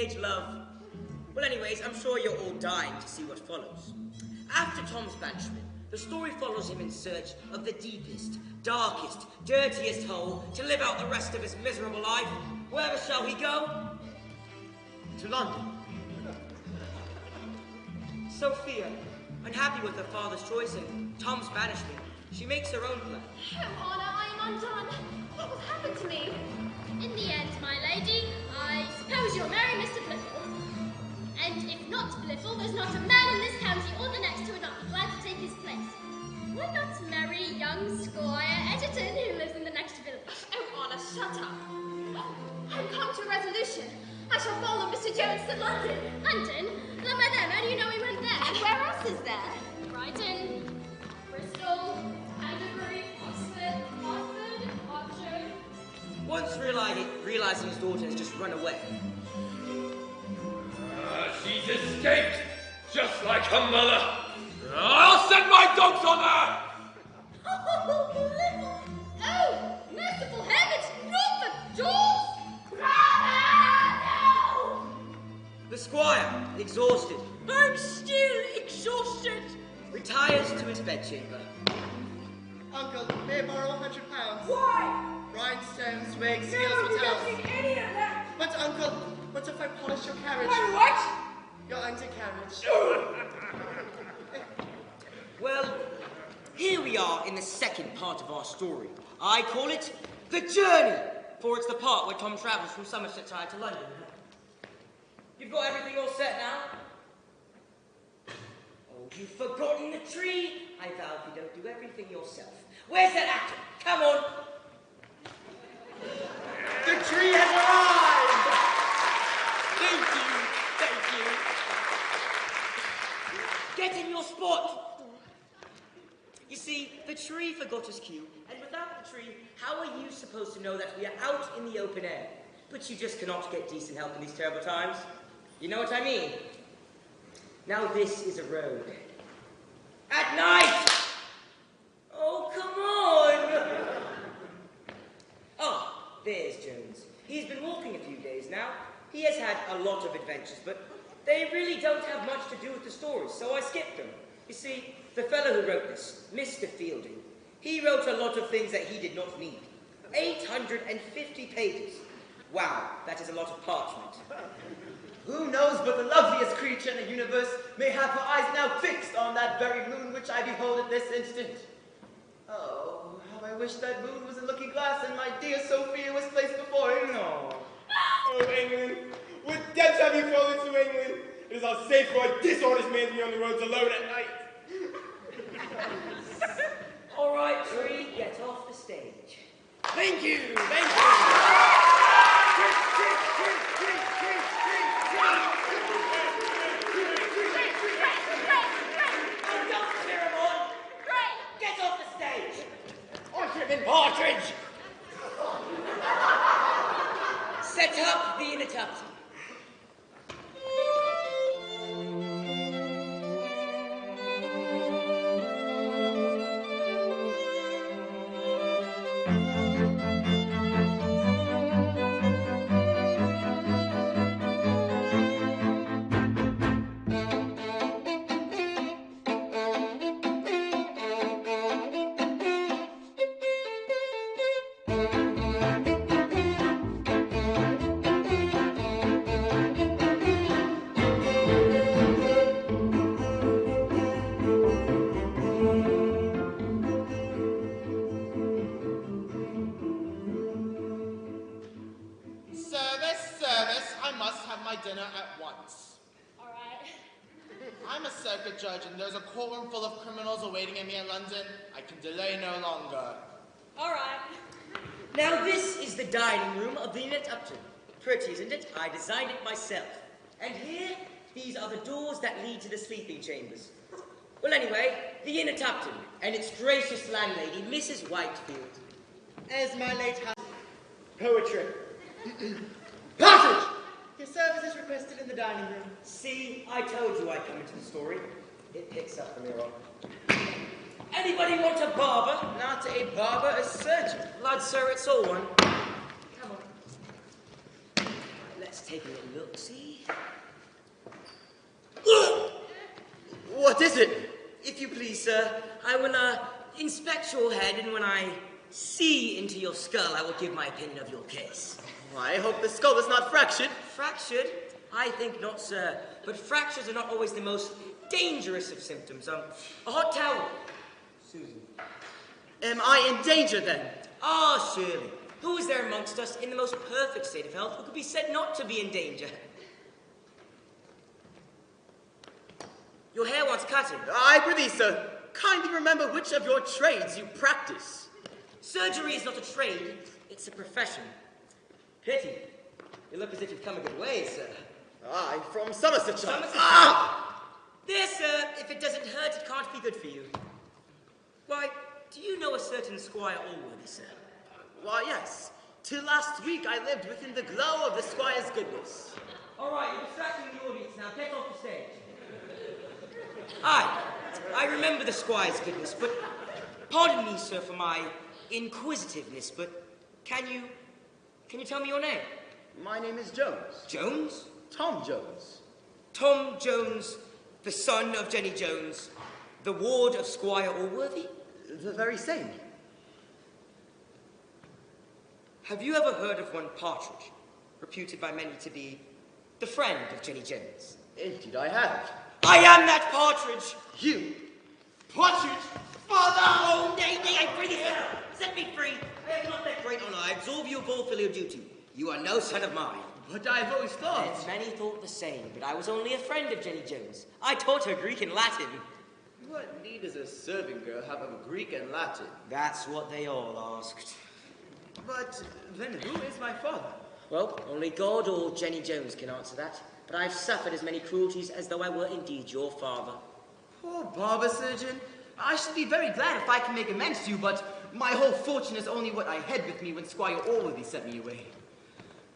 teenage love. Well, anyways, I'm sure you're all dying to see what follows. After Tom's banishment, the story follows him in search of the deepest, darkest, dirtiest hole to live out the rest of his miserable life. Wherever shall he go? To London. Sophia, unhappy with her father's choice and Tom's banishment, she makes her own plan. Oh, Anna, I am undone. What will happen to me? In the end, my lady, I suppose you'll marry Mr. Bliffle. And if not Bliffle, there's not a man in this county or the next who would not be glad to take his place. Why not marry young Squire Edgerton, who lives in the next village? Oh, Anna, shut up. I've come to a resolution. I shall follow Mr. Jones to London. London? Not by them, how do you know he went there? And where else is there? Brighton, Bristol, Canterbury, Oxford, Oxford. Once realizing his daughter has just run away. She's escaped, just like her mother. I'll send my dogs on her! Oh, Bliffle! Oh, merciful heavens! Not the dogs! No! The squire, exhausted, I'm still exhausted. retires to his bedchamber. Uncle, may I borrow £100? Why? Rhinestones, wigs, No, heels, you don't hotels. need any of that. But Uncle, what if I polish your carriage? My what? Your undercarriage. Well, here we are in the second part of our story. I call it The Journey, for it's the part where Tom travels from Somersetshire to London. You've got everything all set now? Oh, you've forgotten the tree. I vow if you don't do everything yourself. Where's that actor? Come on. The tree has arrived! Thank you. Get in your spot. You see, the tree forgot his cue, and without the tree, how are you supposed to know that we are out in the open air? But you just cannot get decent help in these terrible times. You know what I mean? Now this is a road. At night! Oh, come on! Ah, there's Jones. He's been walking a few days now. He has had a lot of adventures, but they really don't have much to do with the stories, so I skipped them. You see, the fellow who wrote this, Mr. Fielding, he wrote a lot of things that he did not need. 850 pages. Wow, that is a lot of parchment. Who knows but the loveliest creature in the universe may have her eyes now fixed on that very moon which I behold at this instant. Oh, how I wish that moon was a looking glass and my dear Sophia was placed before it. No. Oh, England, what depths have you fallen to, England? It is not safe for a dishonest man to be on the roads alone at night. All right, tree, get off the stage. Thank you. Get off the stage! Partridge! Set up the interruption. dinner at once. All right. I'm a circuit judge, and there's a courtroom full of criminals awaiting me in London. I can delay no longer. All right. Now this is the dining room of the Inn at Upton. Pretty, isn't it? I designed it myself. And here, these are the doors that lead to the sleeping chambers. Well, anyway, the Inn at Upton and its gracious landlady, Mrs. Whitefield. As my late house. Poetry. Partridge! Your service is requested in the dining room. See, I told you I'd come into the story. It picks up from here on. Anybody want a barber? Not a barber, a surgeon. Lad, sir, it's all one. Come on. Right, let's let's take a little look, see? What is it? If you please, sir, I will, inspect your head, and when I see into your skull, I will give my opinion of your case. I hope the skull is not fractured. Fractured? I think not, sir. But fractures are not always the most dangerous of symptoms. A hot towel. Susan. Am I in danger then? Ah, surely. Who is there amongst us in the most perfect state of health who could be said not to be in danger? Your hair wants cutting. I prithee, sir, kindly remember which of your trades you practice. Surgery is not a trade, it's a profession. Pity. You look as if you've come a good way, sir. I from Somersetshire. Somersetshire? Ah! There, sir, if it doesn't hurt, it can't be good for you. Why, do you know a certain Squire Allworthy, sir? Why, yes. Till last week I lived within the glow of the squire's goodness. All right, you're distracting the audience now. Get off the stage. I remember the squire's goodness, but pardon me, sir, for my inquisitiveness, but can you tell me your name? My name is Jones. Jones? Tom Jones. Tom Jones, the son of Jenny Jones, the ward of Squire Allworthy? The very same. Have you ever heard of one Partridge, reputed by many to be the friend of Jenny Jones? Indeed I have. I am that Partridge! You? Partridge? Father! Oh, nay, I pray thee, sir! Set me free! I have not that great honor. I absolve you of all filial duty. You are no son of mine. But I've always thought. And many thought the same, but I was only a friend of Jenny Jones. I taught her Greek and Latin. What need does a serving girl have of Greek and Latin? That's what they all asked. But then who is my father? Well, only God or Jenny Jones can answer that. But I've suffered as many cruelties as though I were indeed your father. Poor barber surgeon. I should be very glad if I can make amends to you, but my whole fortune is only what I had with me when Squire Allworthy sent me away.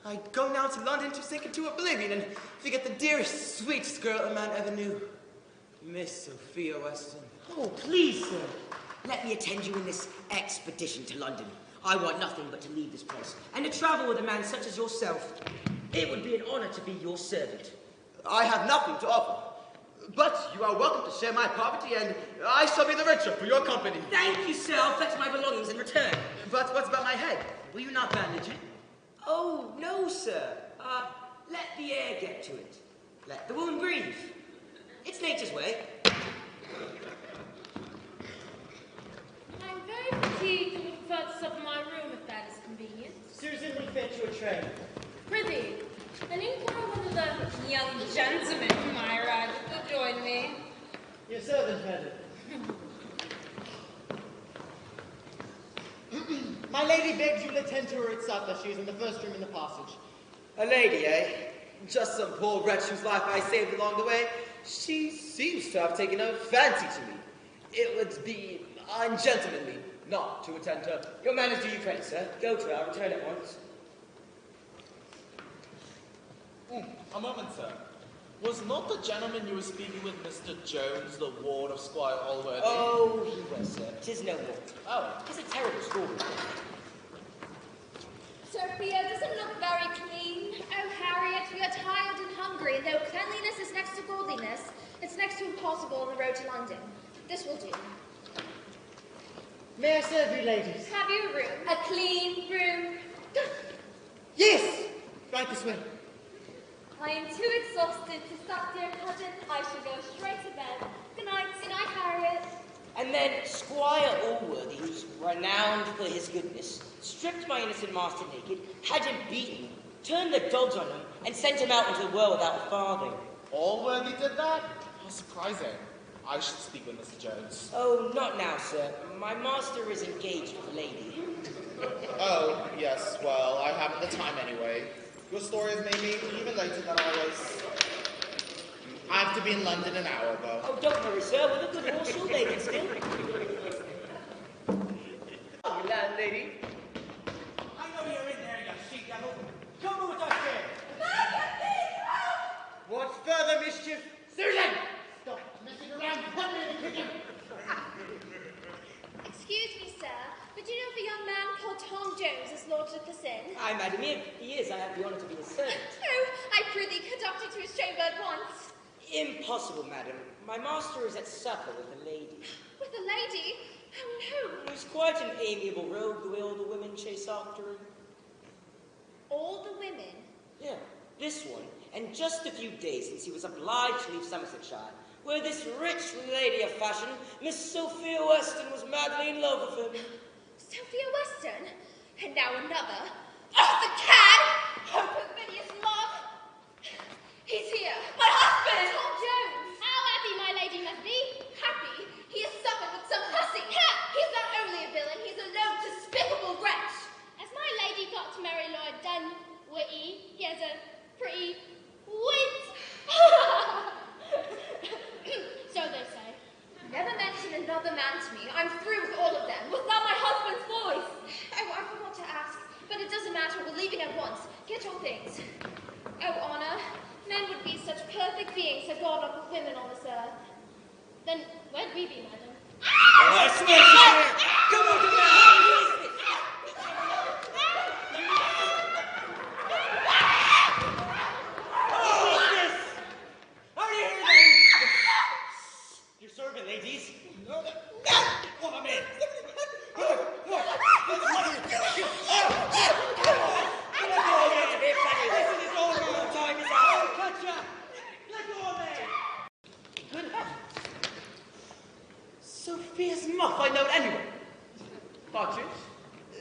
I go now to London to sink into oblivion and forget the dearest, sweetest girl a man ever knew. Miss Sophia Weston. Oh, please, sir. Let me attend you in this expedition to London. I want nothing but to leave this place and to travel with a man such as yourself. It would be an honor to be your servant. I have nothing to offer, but you are welcome to share my poverty, and I shall be the richer for your company. Thank you, sir. I'll fetch my belongings in return. But what's about my head? Will you not bandage it? Oh, no, sir. Let the air get to it. Let the wound breathe. It's nature's way. I'm very fatigued and would prefer to sup in my room if that is convenient. Susan will fetch you a tray. Prithee, and inquire whether the young gentleman whom I arrived will join me. Your servant, madam. My lady begs you'll attend to her at supper. She is in the first room in the passage. A lady, eh? Just some poor wretch whose life I saved along the way. She seems to have taken a fancy to me. It would be ungentlemanly not to attend her. Your manners do you credit, sir. Go to her. I'll return at once. A moment, sir. Was not the gentleman you were speaking with Mr. Jones, the ward of Squire Allworthy? Oh, he was, sir. 'Tis no more. Oh. 'Tis a terrible story. Sophia doesn't look very clean. Oh, Harriet, we are tired and hungry, and though cleanliness is next to godliness, it's next to impossible on the road to London. This will do. May I serve you, ladies? Have you a room? A clean room? Yes! Right this way. I am too exhausted to stop, dear cousin. I shall go straight to bed. Good night. Good night, Harriet. And then Squire Allworthy, who's renowned for his goodness, stripped my innocent master naked, had him beaten, turned the dogs on him, and sent him out into the world without a farthing. Allworthy did that? How surprising. I should speak with Mr. Jones. Oh, not now, sir. My master is engaged with a lady. Oh, yes, well, I haven't the time anyway. Your story has made me even later than I was. I have to be in London an hour ago. Oh, don't worry, sir. With a good horse, you'll make it still. Oh, landlady. I know you're in there, you she-devil. Come on with us here. What further mischief? Susan! Stop messing around. Put me in the kitchen. Excuse me, sir, but do you know of a young man called Tom Jones as lordship the sin? Aye, madam, he is. I have the honour to be his servant. Oh, I prithee conduct him to his chamber at once. Impossible, madam. My master is at supper with a lady. With a lady? Oh no. He's quite an amiable rogue, the way all the women chase after him. All the women? Yeah, this one. And just a few days since he was obliged to leave Somersetshire, where this rich lady of fashion, Miss Sophia Weston, was madly in love with him. Sophia Weston? And now another? Oh, the cad! Oh, perfidious love! He's here! My husband! Tom Jones! How happy my lady must be! Happy? He has suffered with some hussy! Ha! He's not only a villain, he's a low, despicable wretch! Has my lady got to marry Lord Dunwitty? He has a pretty wit. So they say. Never mention another man to me. I'm through with all of them. Was that my husband's voice? Oh, I forgot to ask. But it doesn't matter. We're leaving at once. Get your things. Oh, Honor. Men would be such perfect beings had God not put women on this earth. Then where'd we be, madam? I swear to swear! Come on, come on! Your servant, ladies. Oh, my man. Sophia's muff, I know it anyway. Partridge,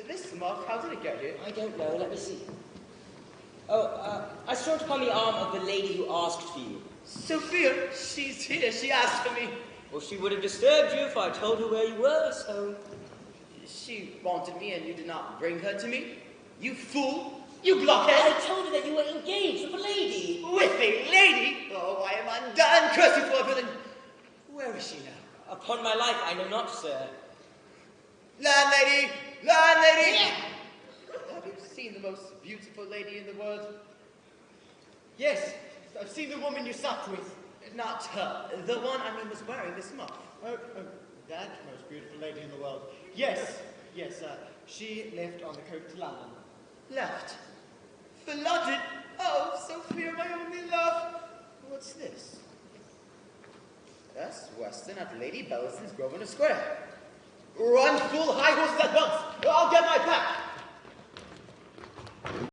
this muff, how did it get here? I don't know. Let me see. Oh, I saw it upon the arm of the lady who asked for you. Sophia, she's here. She asked for me. Well, she would have disturbed you if I told her where you were, so... She wanted me and you did not bring her to me? You fool! You blockhead! I told her that you were engaged with a lady. With a lady? Oh, I am undone. Curse you for a villain. Where is she now? Upon my life, I know not, sir. Landlady! Landlady! Have you seen the most beautiful lady in the world? Yes, I've seen the woman you sat with. Not her. The one, I mean, was wearing this muff. Oh, that most beautiful lady in the world. Yes, she left on the coast to London. Left. Flooded. Oh, Sophia, my only love. What's this? That's Weston at Lady Bellison's Grosvenor Square. Run, fool, high horses at once, or I'll get my pack.